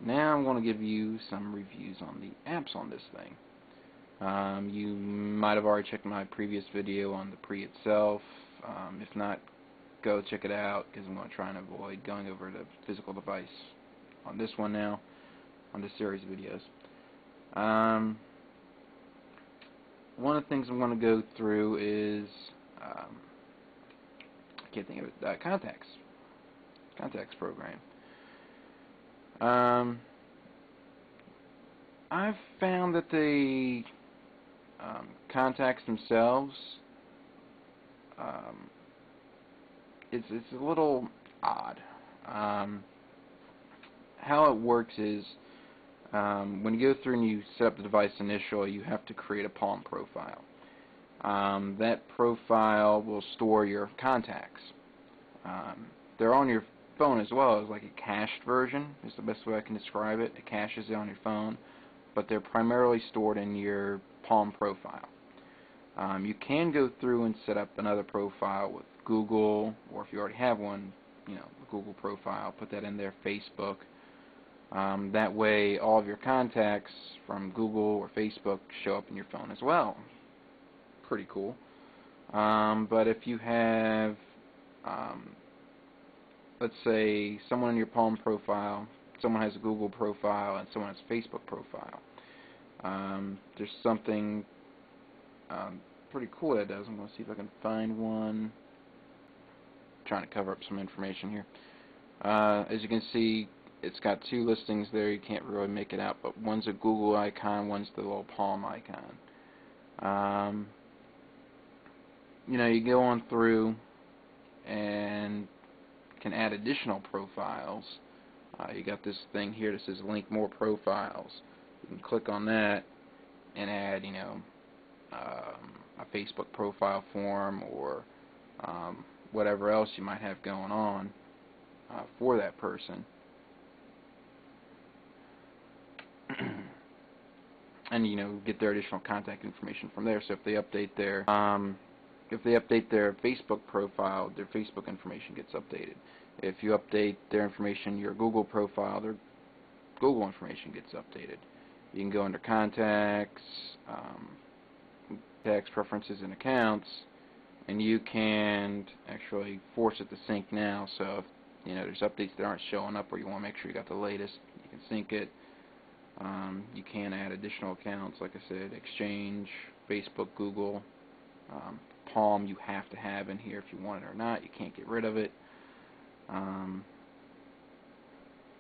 Now I'm going to give you some reviews on the apps on this thing. You might have already checked my previous video on the pre itself. If not, go check it out, because I'm going to try and avoid going over the physical device on this one now, on this series of videos. One of the things I'm going to go through is, I can't think of it, contacts program. I've found that the contacts themselves, it's a little odd. How it works is, when you go through and you set up the device initially, you have to create a Palm profile. That profile will store your contacts. They're on your phone as well, as like a cached version is the best way I can describe it. It caches it on your phone, but they're primarily stored in your Palm profile. You can go through and set up another profile with Google, or if you already have one, the Google profile, put that in there, Facebook. That way all of your contacts from Google or Facebook show up in your phone as well. Pretty cool. But if you have, let's say, someone in your Palm profile, someone has a Google profile, and someone has a Facebook profile, there's something pretty cool that it does. I'm going to see if I can find one. I'm trying to cover up some information here. As you can see, it's got two listings there. You can't really make it out, but one's a Google icon, one's the little Palm icon. You go on through and can add additional profiles. You got this thing here that says link more profiles. You can click on that and add, a Facebook profile form, or whatever else you might have going on for that person. And get their additional contact information from there. So if they update their Facebook profile, their Facebook information gets updated. If you update their information, your Google profile, their Google information gets updated. You can go under contacts, contacts, preferences, and accounts, and you can actually force it to sync now. So if there's updates that aren't showing up, or you want to make sure you got the latest, you can sync it. You can add additional accounts, like I said, Exchange, Facebook, Google, Palm. You have to have in here if you want it or not. You can't get rid of it.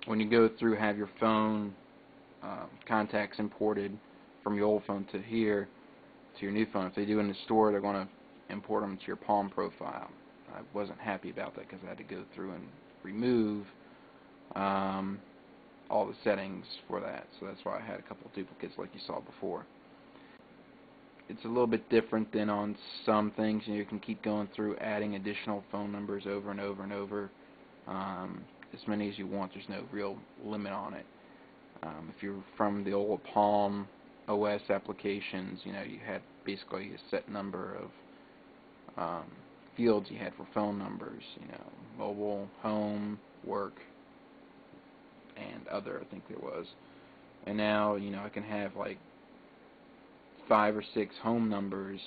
When you go through, have your phone contacts imported from your old phone to here, to your new phone. If they do in the store, they're going to import them to your Palm profile. I wasn't happy about that, because I had to go through and remove all the settings for that. So that's why I had a couple of duplicates like you saw before. It's a little bit different than on some things. You can keep going through adding additional phone numbers over and over and over, as many as you want. There's no real limit on it. If you're from the old Palm OS applications, you had basically a set number of fields you had for phone numbers, mobile, home, work, and other, I think there was. And now, I can have like 5 or 6 home numbers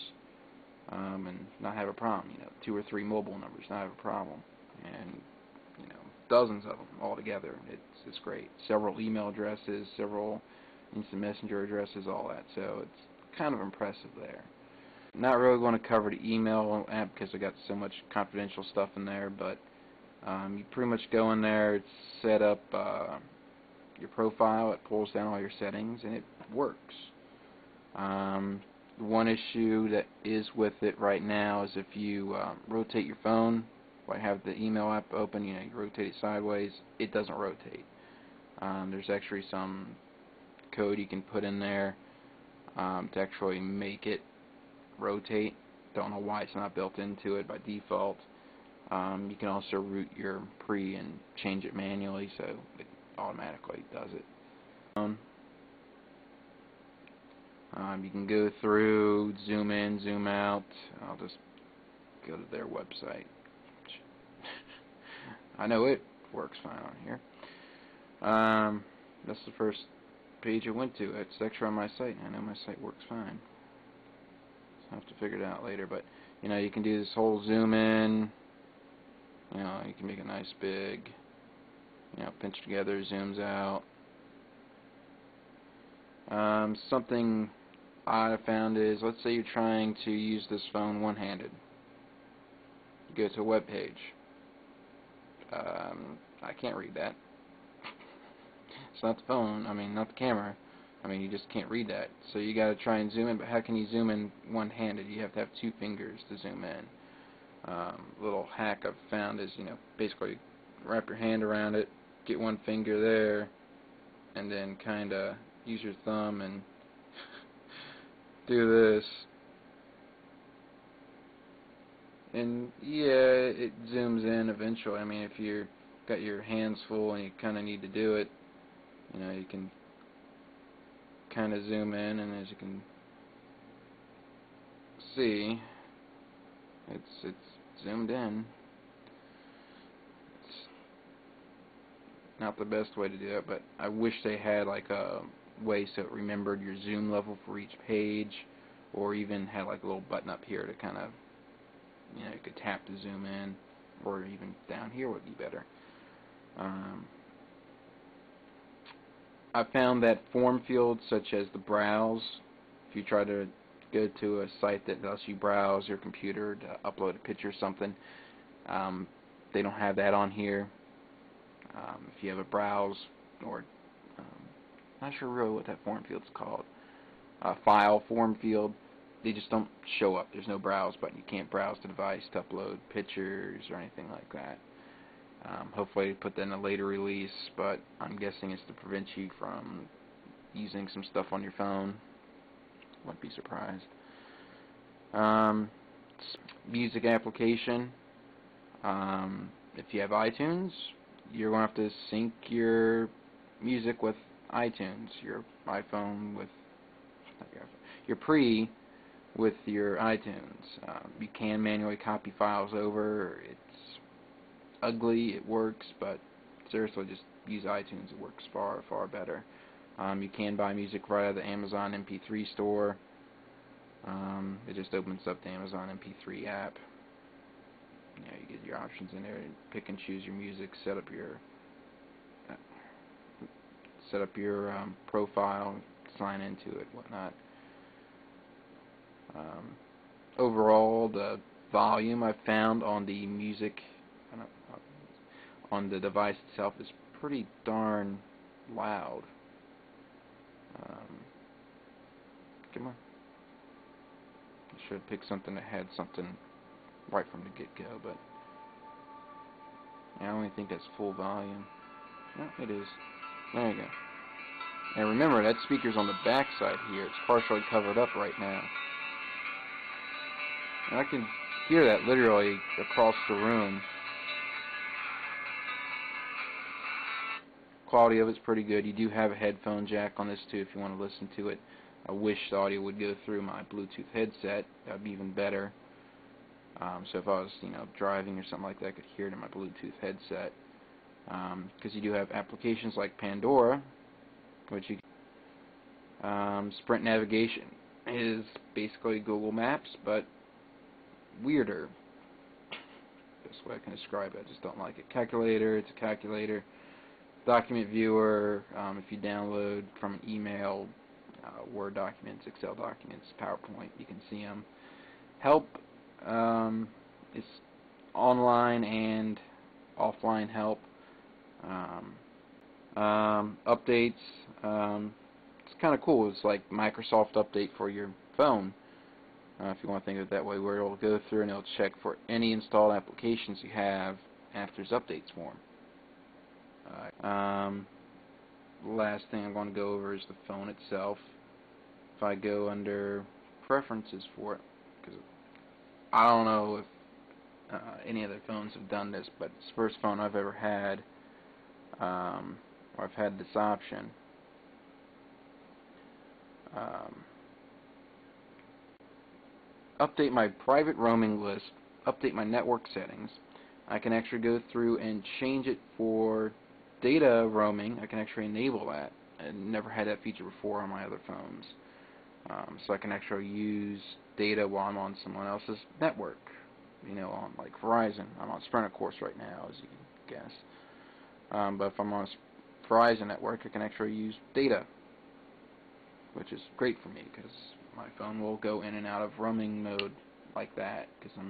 and not have a problem. 2 or 3 mobile numbers, not have a problem. And dozens of them all together. It's great. Several email addresses, several instant messenger addresses, all that. So it's kind of impressive there. Not really going to cover the email app because I got so much confidential stuff in there, but you pretty much go in there, it's set up your profile, it pulls down all your settings, and it works. One issue that is with it right now is if you rotate your phone, like have the email app open, you rotate it sideways, it doesn't rotate. There's actually some code you can put in there to actually make it rotate. Don't know why it's not built into it by default. You can also root your pre and change it manually, so it automatically does it. You can go through, zoom in, zoom out. I'll just go to their website. I know it works fine on here. That's the first page I went to. It's extra on my site. I know my site works fine. So I'll have to figure it out later. But you know, you can do this whole zoom in. You know, you can make a nice big, you know, pinch together, zooms out. Something I found is, let's say you're trying to use this phone one-handed. You go to a web page. I can't read that. It's not the phone, I mean, not the camera. I mean, you just can't read that. So you gotta try and zoom in, but how can you zoom in one-handed? You have to have two fingers to zoom in. Little hack I've found is, you know, basically wrap your hand around it, get one finger there, and then kinda use your thumb and do this. And yeah, it zooms in eventually. I mean, if you're got your hands full and you kinda need to do it, you know, you can kind of zoom in, and as you can see, it's zoomed in. It's not the best way to do it, but I wish they had like a way so it remembered your zoom level for each page, or even had like a little button up here to kind of, you know, you could tap to zoom in, or even down here would be better. I found that form fields such as the browse, if you try to go to a site that lets you browse your computer to upload a picture or something, they don't have that on here. If you have a browse, or not sure really what that form field's called, file form field, they just don't show up. There's no browse button. You can't browse the device to upload pictures or anything like that. Hopefully they put that in a later release, but I'm guessing it's to prevent you from using some stuff on your phone. Wouldn't be surprised. Music application. If you have iTunes, you're going to have to sync your music with iTunes, your iPhone with your pre with your iTunes. You can manually copy files over. It's ugly, it works, but seriously, just use iTunes. It works far, far better. You can buy music via the Amazon MP3 store. It just opens up the Amazon MP3 app. You know, you get your options in there, and pick and choose your music, set up your profile, sign into it, whatnot. Overall, the volume I found on the music on the device itself is pretty darn loud. Come on. I should have picked something that had something right from the get-go, but I only think that's full volume. No, it is. There you go. And remember, that speaker's on the back side here. It's partially covered up right now. And I can hear that literally across the room. Quality of it's pretty good. You do have a headphone jack on this too if you want to listen to it. I wish the audio would go through my Bluetooth headset. That would be even better. So if I was, you know, driving or something like that, I could hear it in my Bluetooth headset. Because you do have applications like Pandora, which you Sprint Navigation is basically Google Maps, but weirder. Best way I can describe it. I just don't like it. Calculator, it's a calculator. Document viewer, if you download from an email, Word documents, Excel documents, PowerPoint, you can see them. Help is online and offline help. Updates, it's kind of cool. It's like Microsoft Update for your phone, if you want to think of it that way, where it'll go through and it'll check for any installed applications you have after there's updates for them. The last thing I'm going to go over is the phone itself. If I go under preferences for it, because I don't know if any other phones have done this, but it's the first phone I've ever had where I've had this option. Update my private roaming list, update my network settings. I can actually go through and change it for data roaming, I can actually enable that. I never had that feature before on my other phones. So I can actually use data while I'm on someone else's network. You know, on like Verizon. I'm on Sprint, of course, right now, as you can guess. But if I'm on a Verizon network, I can actually use data, which is great for me because my phone will go in and out of roaming mode like that because I'm